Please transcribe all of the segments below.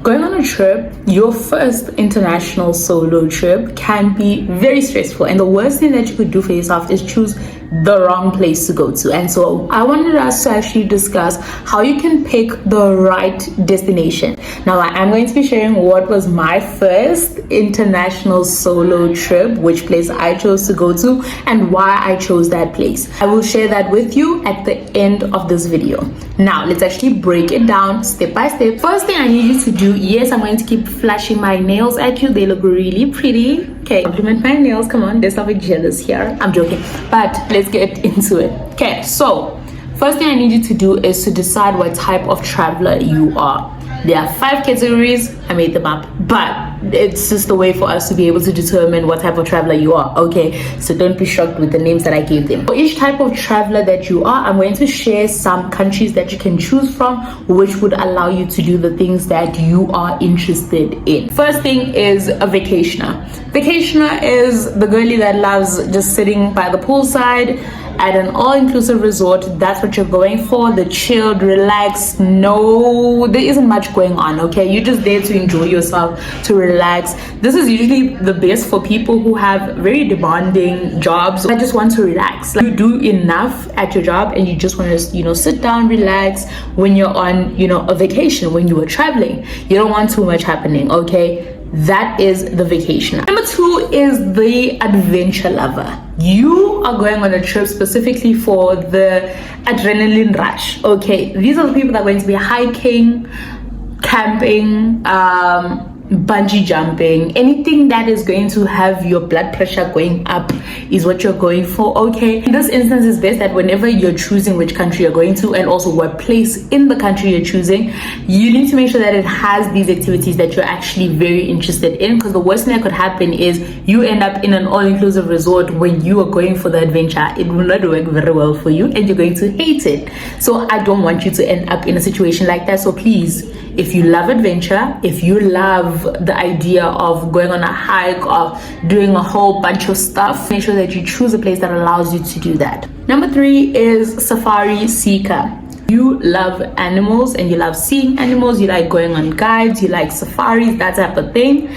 Going on a trip, your first international solo trip, can be very stressful, and the worst thing that you could do for yourself is choose the wrong place to go to. And so I wanted us to actually discuss how you can pick the right destination. Now, I am going to be sharing what was my first international solo trip, which place I chose to go to, and why I chose that place. I will share that with you at the end of this video. Now, let's actually break it down step by step. First thing I need you to do, yes, I'm going to keep flashing my nails at you. They look really pretty. Okay, compliment my nails. Come on, let's not be jealous here. I'm joking, but let's get into it. Okay, so first thing I need you to do is to decide what type of traveler you are. There are 5 categories. I made them up, but it's just a way for us to be able to determine what type of traveler you are. Okay, so don't be shocked with the names that I gave them. For each type of traveler that you are, I'm going to share some countries that you can choose from, which would allow you to do the things that you are interested in. First thing is a vacationer. Vacationer is the girlie that loves just sitting by the poolside at an all-inclusive resort. That's what you're going for. The chilled, relaxed, no, there isn't much going on, okay? You're just there to enjoy yourself, to relax. This is usually the best for people who have very demanding jobs. I just want to relax. Like, you do enough at your job and you just want to, sit down, relax when you're on, a vacation, when you are traveling. You don't want too much happening, okay? That is the vacationer. Number 2 is the adventure lover. You are going on a trip specifically for the adrenaline rush. Okay, these are the people that are going to be hiking, camping, bungee jumping. Anything that is going to have your blood pressure going up is what you're going for. Okay, in this instance, it's best that whenever you're choosing which country you're going to, and also what place in the country you're choosing, you need to make sure that it has these activities that you're actually very interested in, because the worst thing that could happen is you end up in an all-inclusive resort when you are going for the adventure. It will not work very well for you and you're going to hate it. So I don't want you to end up in a situation like that. So please, if you love adventure, if you love the idea of going on a hike, of doing a whole bunch of stuff, make sure that you choose a place that allows you to do that. Number 3 is safari seeker. You love animals and you love seeing animals. You like going on guides, you like safaris, that type of thing.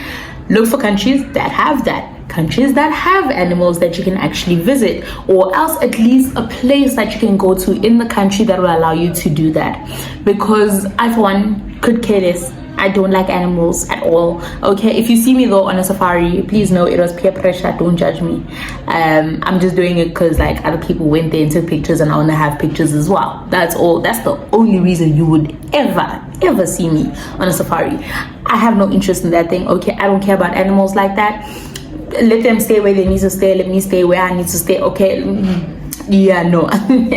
Look for countries that have that. Countries that have animals that you can actually visit, or else at least a place that you can go to in the country that will allow you to do that. Because I, for one, could care less. I don't like animals at all. Okay, if you see me though on a safari, please know it was peer pressure. Don't judge me. I'm just doing it because like other people went there and took pictures, and I want to have pictures as well. That's all. That's the only reason you would ever see me on a safari. I have no interest in that thing. Okay, I don't care about animals like that. Let them stay where they need to stay. Let me stay where I need to stay. Okay. Yeah, no. I'm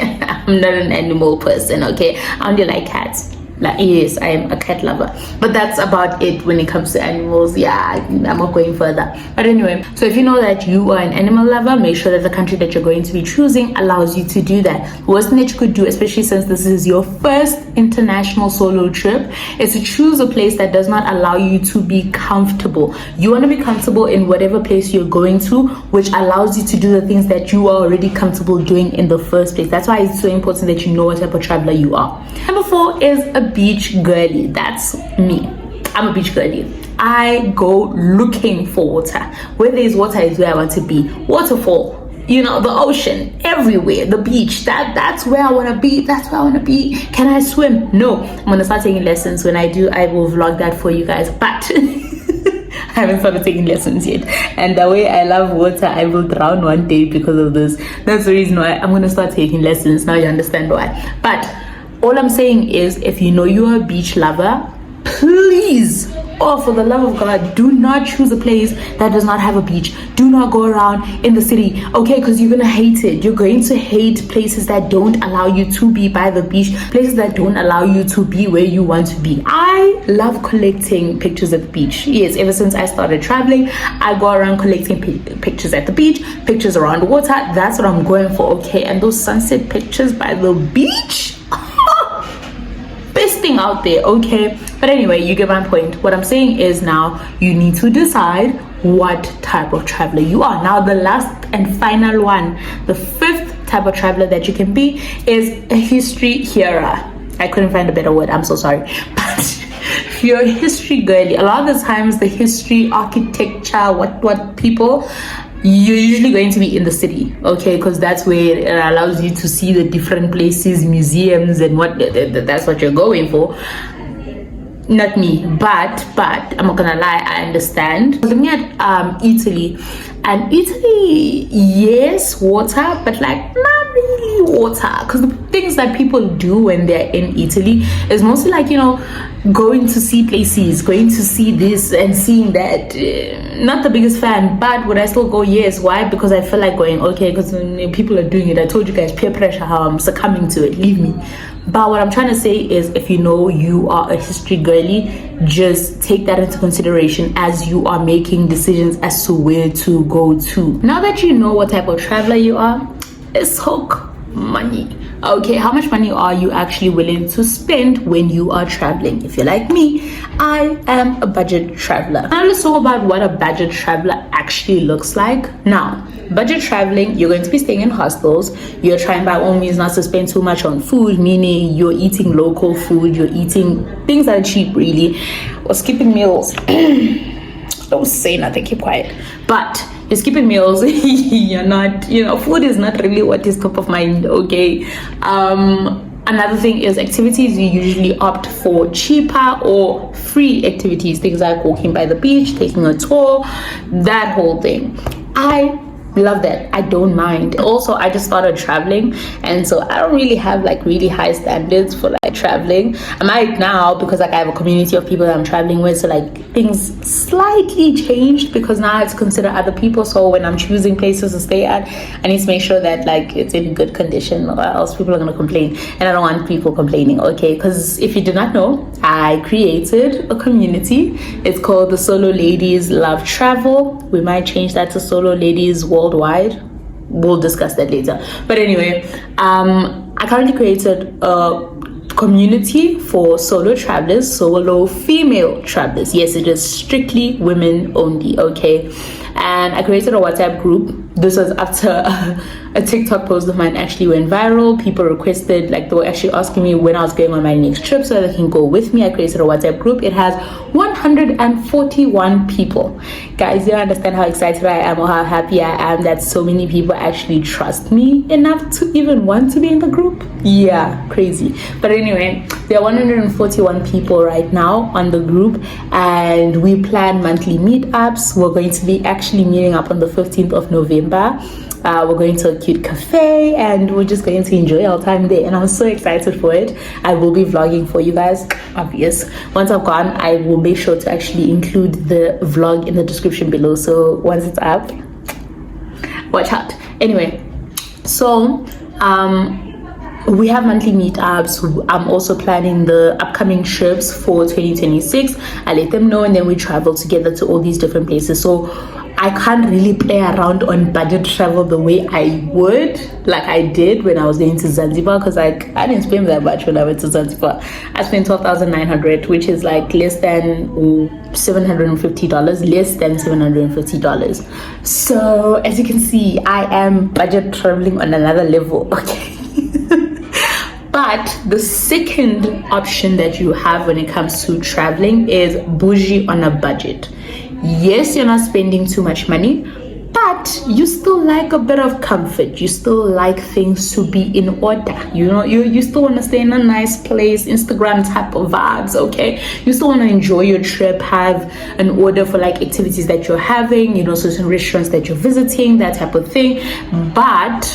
not an animal person. Okay, I only like cats. Like, yes, I am a cat lover, but that's about it when it comes to animals. Yeah, I'm not going further. But anyway, so if you know that you are an animal lover, make sure that the country that you're going to be choosing allows you to do that. The worst thing that you could do, especially since this is your first international solo trip, is to choose a place that does not allow you to be comfortable. You want to be comfortable in whatever place you're going to, which allows you to do the things that you are already comfortable doing in the first place. That's why it's so important that you know what type of traveler you are. Number 4 is a beach girlie. That's me. I'm a beach girlie. I go looking for water. Where there is water is where I want to be. Waterfall, the ocean, everywhere, the beach. That's where I want to be. That's where I want to be. Can I swim? No. I'm gonna start taking lessons. When I do, I will vlog that for you guys, but I haven't started taking lessons yet. And the way I love water, I will drown one day because of this. That's the reason why I'm gonna start taking lessons. Now you understand why. But all I'm saying is, if you know you're a beach lover, please, for the love of God, do not choose a place that does not have a beach. Do not go around in the city, okay? Because you're gonna hate it. You're going to hate places that don't allow you to be by the beach, places that don't allow you to be where you want to be. I love collecting pictures at the beach. Yes, ever since I started traveling, I go around collecting pictures at the beach, pictures around the water. That's what I'm going for, okay? And those sunset pictures by the beach, best thing out there, okay? But anyway, you get my point. What I'm saying is, now you need to decide what type of traveler you are. Now the last and final one, the 5th type of traveler that you can be, is a history hearer. I couldn't find a better word, I'm so sorry. But if you're a history girly, a lot of the times the history, architecture, what people, you're usually going to be in the city, okay, because that's where it allows you to see the different places, museums, and what that's what you're going for. Not me, but I'm not gonna lie, I understand. Looking at Italy, and Italy, yes, water, but like not really water, because the things that people do when they're in Italy is mostly like, you know, going to see places, going to see this and seeing that. Not the biggest fan, but would I still go? Yes. Why? Because I feel like going, okay, because people are doing it. I told you guys, peer pressure, how I'm succumbing to it, leave me. But what I'm trying to say is, if you know you are a history girly, just take that into consideration as you are making decisions as to where to go to. Now that you know what type of traveler you are, it's hook money. Okay, how much money are you actually willing to spend when you are traveling? If you're like me, I am a budget traveler. Now let's talk about what a budget traveler actually looks like. Now, budget traveling, you're going to be staying in hostels. You're trying by all means not to spend too much on food, meaning you're eating local food, you're eating things that are cheap really, or skipping meals. Don't say nothing, keep quiet. But you're skipping meals. You're not, you know, food is not really what is top of mind, okay? Another thing is activities. You usually opt for cheaper or free activities, things like walking by the beach, taking a tour, that whole thing. I love that. I don't mind. Also, I just started traveling, and so I don't really have like really high standards for like traveling. I might now, because like I have a community of people that I'm traveling with, so like things slightly changed because now I have to consider other people. So when I'm choosing places to stay at, I need to make sure that like it's in good condition, or else people are going to complain, and I don't want people complaining, okay? Because if you do not know, I created a community. It's called the Solo Ladies Love Travel. We might change that to Solo Ladies Worldwide. We'll discuss that later. But anyway, I currently created a community for solo travelers, solo female travelers. Yes, it is strictly women only, okay? And I created a WhatsApp group. This was after a TikTok post of mine actually went viral. People requested, like they were actually asking me when I was going on my next trip so they can go with me. I created a WhatsApp group. It has 141 people. Guys, you don't understand how excited I am or how happy I am that so many people actually trust me enough to even want to be in the group. Yeah, crazy. But anyway, there are 141 people right now on the group, and we plan monthly meetups. We're going to be actually meeting up on the 15th of November. We're going to a cute cafe, and we're just going to enjoy our time there, and I'm so excited for it. I will be vlogging for you guys, obvious. Once I've gone, I will make sure to actually include the vlog in the description below, so once it's up, watch out. Anyway, so we have monthly meetups. I'm also planning the upcoming trips for 2026. I let them know, and then we travel together to all these different places. So I can't really play around on budget travel the way I would, like I did when I was going to Zanzibar, because like I didn't spend that much when I went to Zanzibar. I spent 12,900, which is like less than $750, less than $750. So as you can see, I am budget traveling on another level, okay? But the second option that you have when it comes to traveling is bougie on a budget. Yes, you're not spending too much money, but you still like a bit of comfort. You still like things to be in order. You know, you still want to stay in a nice place, Instagram type of vibes, okay? You still want to enjoy your trip, have an order for like activities that you're having, you know, certain restaurants that you're visiting, that type of thing. But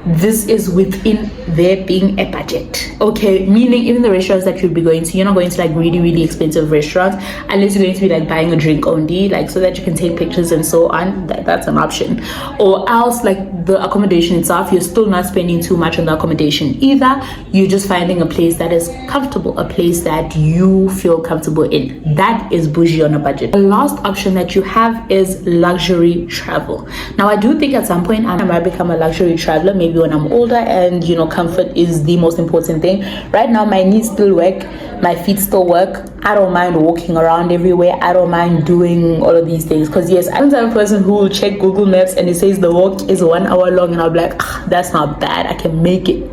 this is within there being a budget, okay? Meaning even the restaurants that you'll be going to, you're not going to like really expensive restaurants unless you're going to be like buying a drink only, like so that you can take pictures and so on. That's an option. Or else like the accommodation itself, you're still not spending too much on the accommodation either. You're just finding a place that is comfortable, a place that you feel comfortable in. That is bougie on a budget. The last option that you have is luxury travel. Now I do think at some point I might become a luxury traveler, maybe when I'm older, and you know, comfort is the most important thing. Right now my knees still work, my feet still work. I don't mind walking around everywhere. I don't mind doing all of these things, because yes, I'm the type of person who will check Google Maps and it says the walk is 1 hour long, and I'll be like, that's not bad, I can make it.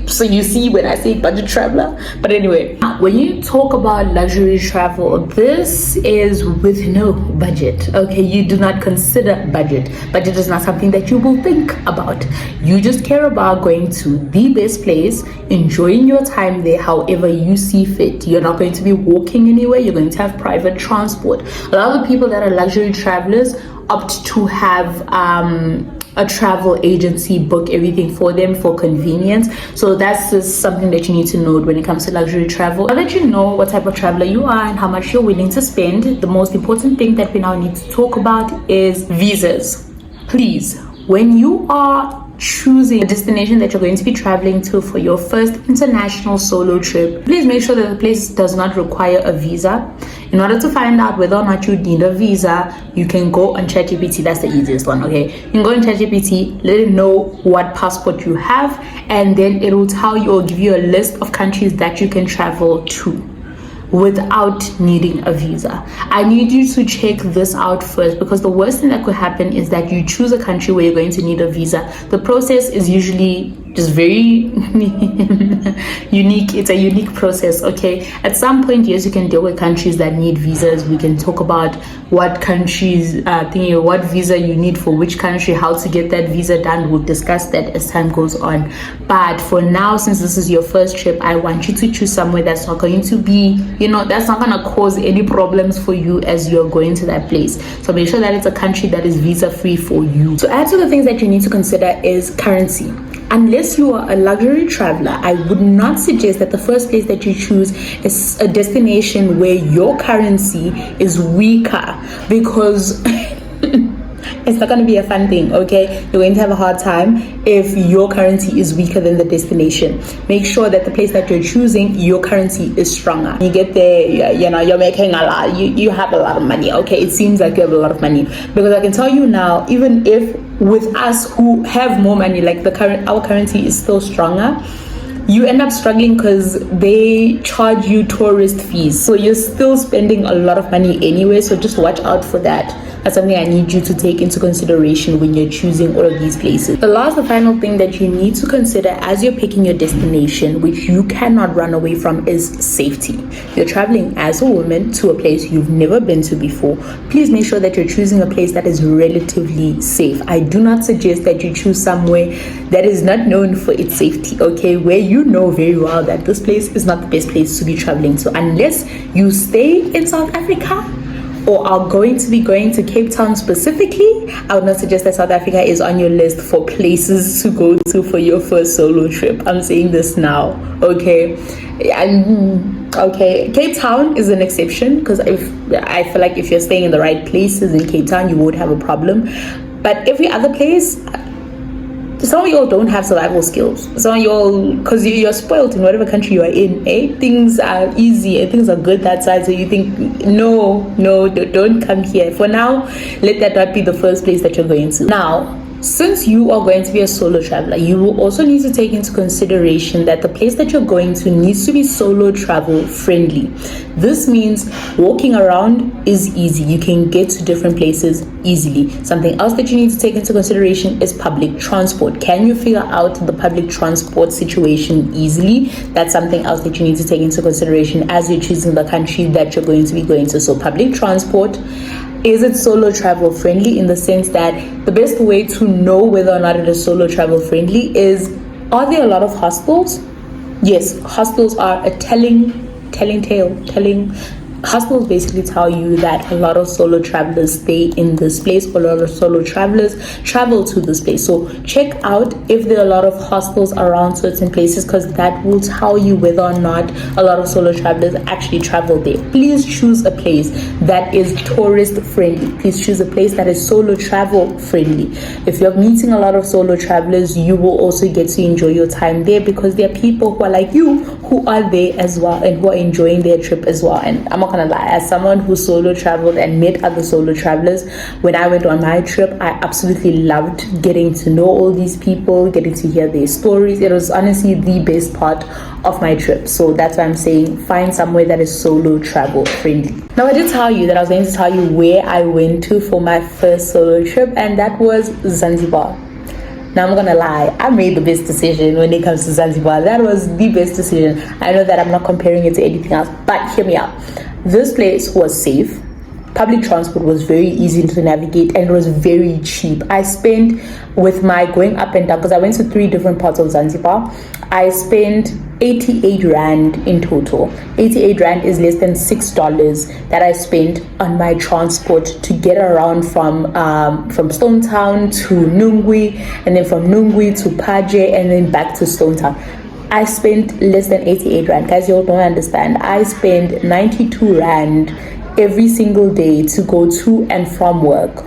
So you see when I say budget traveler. But anyway, when you talk about luxury travel, this is with no budget. Okay, you do not consider budget. Budget is not something that you will think about. You just care about going to the best place, enjoying your time there however you see fit. You're not going to be walking anywhere. You're going to have private transport. A lot of the people that are luxury travelers opt to have a travel agency book everything for them for convenience. So that's just something that you need to note when it comes to luxury travel. Now that you know what type of traveler you are and how much you're willing to spend, the most important thing that we now need to talk about is visas. Please, when you are choosing a destination that you're going to be traveling to for your first international solo trip, please make sure that the place does not require a visa. In order to find out whether or not you need a visa, you can go on ChatGPT. That's the easiest one, okay? You can go on ChatGPT, let it know what passport you have, and then it will tell you or give you a list of countries that you can travel to without needing a visa. I need you to check this out first, because the worst thing that could happen is that you choose a country where you're going to need a visa. The process is usually just very unique. It's a unique process, okay? At some point, yes, you can deal with countries that need visas. We can talk about what countries, what visa you need for which country, how to get that visa done. We'll discuss that as time goes on. But for now, since this is your first trip, I want you to choose somewhere that's not going to be, that's not going to cause any problems for you as you're going to that place. So make sure that it's a country that is visa free for you. To add to the things that you need to consider is currency. Unless you are a luxury traveler, I would not suggest that the first place that you choose is a destination where your currency is weaker, because it's not going to be a fun thing, okay? You're going to have a hard time if your currency is weaker than the destination. Make sure that the place that you're choosing, your currency is stronger. You get there, you're making a lot. You have a lot of money, okay? It seems like you have a lot of money. Because I can tell you now, even if with us who have more money, like our currency is still stronger, you end up struggling because they charge you tourist fees. So you're still spending a lot of money anyway. So just watch out for that. That's something I need you to take into consideration when you're choosing all of these places. The last and final thing that you need to consider as you're picking your destination, which you cannot run away from, is safety. You're traveling as a woman to a place you've never been to before. Please make sure that you're choosing a place that is relatively safe. I do not suggest that you choose somewhere that is not known for its safety, okay? Where you know very well that this place is not the best place to be traveling to, unless you stay in South Africa or are going to be going to Cape Town specifically. I would not suggest that South Africa is on your list for places to go to for your first solo trip. I'm saying this now, okay? Okay, Cape Town is an exception, because I feel like if you're staying in the right places in Cape Town, you won't have a problem. But every other place, some of y'all don't have survival skills. Some of y'all, because you're spoiled in whatever country you are in, things are easy and things are good that side. So you think, no, don't come here. For now, let that not be the first place that you're going to. Now, since you are going to be a solo traveler, you will also need to take into consideration that the place that you're going to needs to be solo travel friendly. This means walking around is easy. You can get to different places easily. Something else that you need to take into consideration is public transport. Can you figure out the public transport situation easily? That's something else that you need to take into consideration as you're choosing the country that you're going to be going to. So public transport. Is it solo travel friendly, in the sense that the best way to know whether or not it is solo travel friendly is, are there a lot of hostels? Yes, hostels are a telling tale. Hostels basically tell you that a lot of solo travelers stay in this place, or a lot of solo travelers travel to this place. So check out if there are a lot of hostels around certain places, because that will tell you whether or not a lot of solo travelers actually travel there. Please choose a place that is tourist friendly. Please choose a place that is solo travel friendly. If you're meeting a lot of solo travelers, you will also get to enjoy your time there, because there are people who are like you who are there as well and who are enjoying their trip as well. And I'm not gonna lie, as someone who solo traveled and met other solo travelers, when I went on my trip, I absolutely loved getting to know all these people, getting to hear their stories. It was honestly the best part of my trip. So that's why I'm saying find somewhere that is solo travel friendly. Now, I did tell you that I was going to tell you where I went to for my first solo trip, and that was Zanzibar. Now I'm gonna lie, I made the best decision when it comes to Zanzibar. That was the best decision. I know that I'm not comparing it to anything else, but hear me out. This place was safe. Public transport was very easy to navigate and it was very cheap. I spent, with my going up and down, because I went to 3 different parts of Zanzibar, I spent 88 Rand in total. 88 Rand is less than $6 that I spent on my transport to get around from Stone Town to Nungwi, and then from Nungwi to Paje, and then back to Stone Town. I spent less than 88 Rand. Guys, you all don't understand. I spent 92 Rand every single day to go to and from work.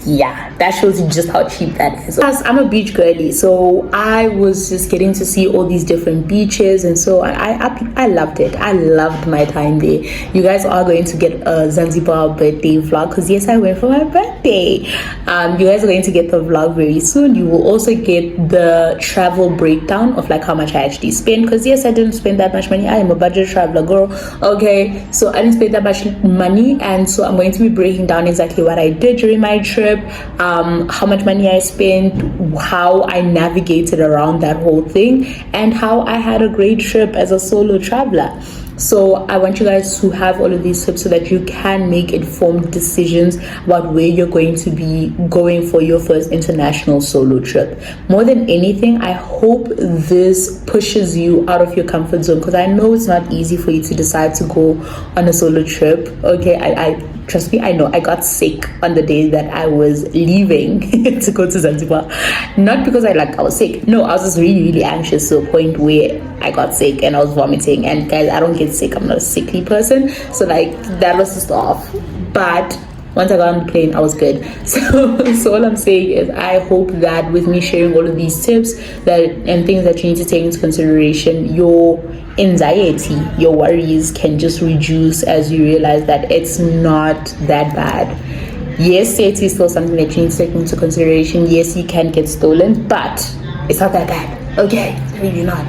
Yeah, that shows you just how cheap that is. Plus, I'm a beach girly, so I was just getting to see all these different beaches, and so I loved it. I loved my time there. You guys are going to get a Zanzibar birthday vlog, because yes, I went for my birthday. You guys are going to get the vlog very soon. You will also get the travel breakdown of like how much I actually spent, because yes, I didn't spend that much money. I am a budget traveler girl. Okay, so I didn't spend that much money, and so I'm going to be breaking down exactly what I did during my trip, how much money I spent, how I navigated around that whole thing, and how I had a great trip as a solo traveler. So I want you guys to have all of these tips so that you can make informed decisions about where you're going to be going for your first international solo trip. More than anything, I hope this pushes you out of your comfort zone, because I know it's not easy for you to decide to go on a solo trip. Okay, I trust me, I know I got sick on the day that I was leaving to go to Zanzibar. Not because I was sick. No, I was just really, really anxious to a point where I got sick and I was vomiting. And guys, I don't get sick. I'm not a sickly person. So that was just off. But once I got on the plane, I was good. So all I'm saying is I hope that with me sharing all of these tips and things that you need to take into consideration, your anxiety, your worries can just reduce as you realize that it's not that bad. Yes, safety is still something that you need to take into consideration. Yes, you can get stolen, but it's not that bad. Okay, it's really not.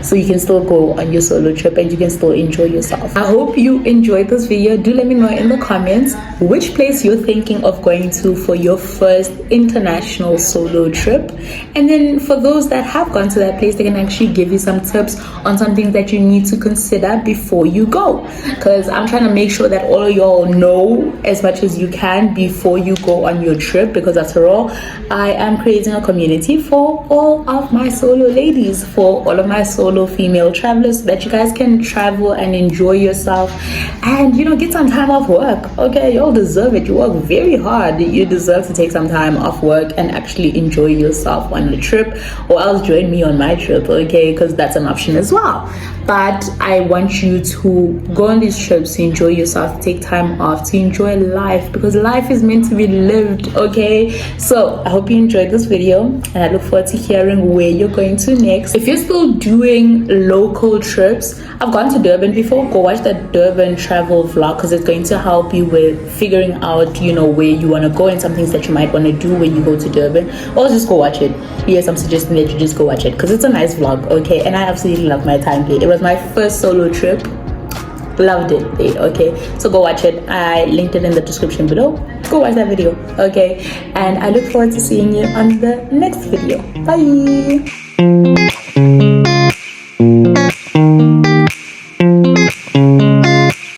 So you can still go on your solo trip and you can still enjoy yourself. I hope you enjoyed this video. Do let me know in the comments which place you're thinking of going to for your first international solo trip. And then for those that have gone to that place, they can actually give you some tips on some things that you need to consider before you go. Because I'm trying to make sure that all of y'all know as much as you can before you go on your trip. Because after all, I am creating a community for all of my solo ladies, for all of my solo female travelers, so that you guys can travel and enjoy yourself and get some time off work. Okay, y'all deserve it. You work very hard. You deserve to take some time off work and actually enjoy yourself on a trip, or else join me on my trip, okay, because that's an option as well. But I want you to go on these trips to enjoy yourself, to take time off, to enjoy life, because life is meant to be lived, okay? So I hope you enjoyed this video, and I look forward to hearing where you're going to next. If you're still doing local trips, I've gone to Durban before. Go watch that Durban travel vlog, because it's going to help you with figuring out where you want to go and some things that you might want to do when you go to Durban, or just go watch it. Yes, I'm suggesting that you just go watch it because it's a nice vlog, okay? And I absolutely love my time there. It was my first solo trip. Loved it there, okay? So go watch it. I linked it in the description below. Go watch that video, okay? And I look forward to seeing you on the next video. Bye.